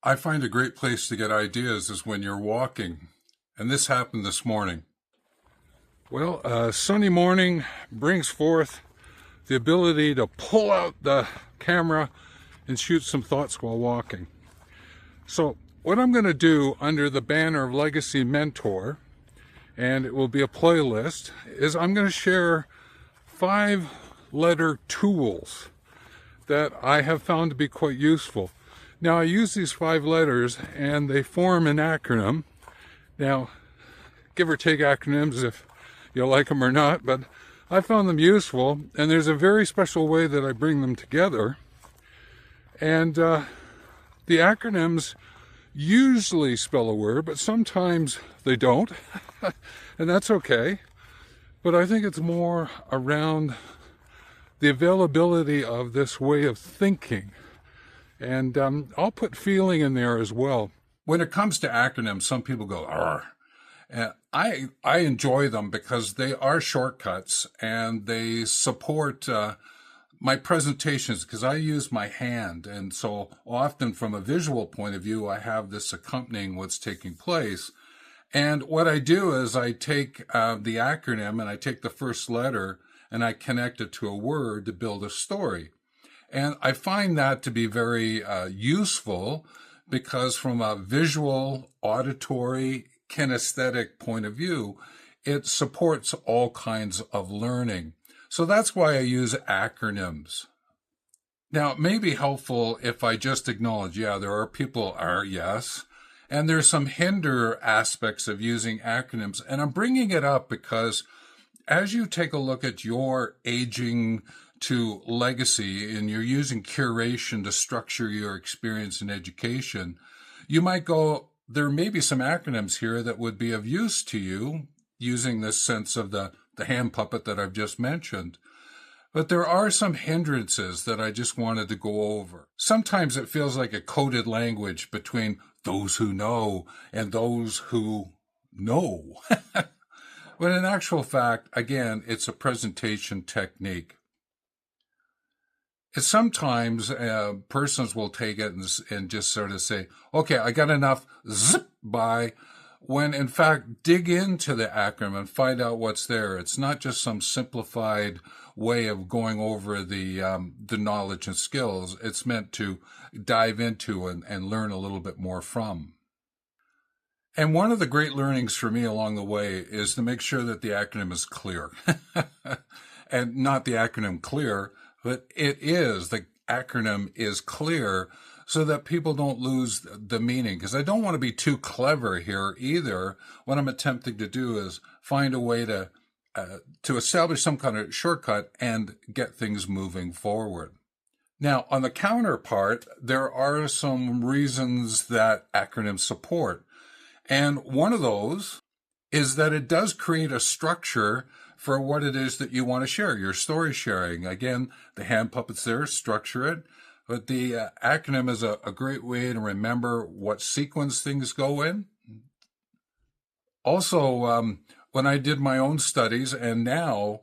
I find a great place to get ideas is when you're walking, and this happened this morning. Well, a sunny morning brings forth the ability to pull out the camera and shoot some thoughts while walking. So what I'm going to do under the banner of Legacy Mentor, and it will be a playlist, is I'm going to share 5-letter tools that I have found to be quite useful. Now, I use these 5 letters and they form an acronym. Now, give or take acronyms if you like them or not, but I found them useful, and there's a very special way that I bring them together. And the acronyms usually spell a word, but sometimes they don't, and that's okay. But I think it's more around the availability of this way of thinking. And I'll put feeling in there as well. When it comes to acronyms, some people go, "Arr." I enjoy them because they are shortcuts and they support my presentations, because I use my hand. And so often from a visual point of view, I have this accompanying what's taking place. And what I do is I take the acronym and I take the first letter and I connect it to a word to build a story. And I find that to be very useful because from a visual, auditory, kinesthetic point of view, it supports all kinds of learning. So that's why I use acronyms. Now, it may be helpful if I just acknowledge, there are people, yes, and there's some hinder aspects of using acronyms. And I'm bringing it up because as you take a look at your aging to legacy and you're using curation to structure your experience in education, you might go, there may be some acronyms here that would be of use to you using this sense of the hand puppet that I've just mentioned. But there are some hindrances that I just wanted to go over. Sometimes it feels like a coded language between those who know and those who know. But in actual fact, again, it's a presentation technique. It's sometimes persons will take it and just sort of say, okay, I got enough, zip by, when in fact, dig into the acronym and find out what's there. It's not just some simplified way of going over the knowledge and skills. It's meant to dive into and learn a little bit more from. And one of the great learnings for me along the way is to make sure that the acronym is clear. And not the acronym clear, but the acronym is clear so that people don't lose the meaning. Because I don't want to be too clever here either. What I'm attempting to do is find a way to establish some kind of shortcut and get things moving forward. Now, on the counterpart, there are some reasons that acronyms support. And one of those is that it does create a structure for what it is that you want to share, your story sharing. Again, the hand puppets there structure it, but the acronym is a great way to remember what sequence things go in. Also, when I did my own studies, and now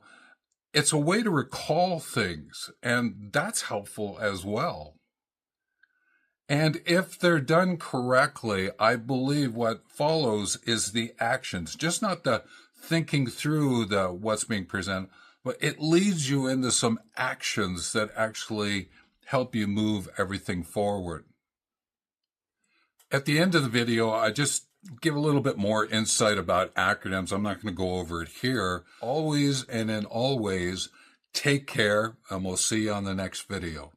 it's a way to recall things, and that's helpful as well. And if they're done correctly, I believe what follows is the actions, just not the thinking through what's being presented, but it leads you into some actions that actually help you move everything forward. At the end of the video, I just give a little bit more insight about acronyms. I'm not going to go over it here. Always and in all ways, take care, and we'll see you on the next video.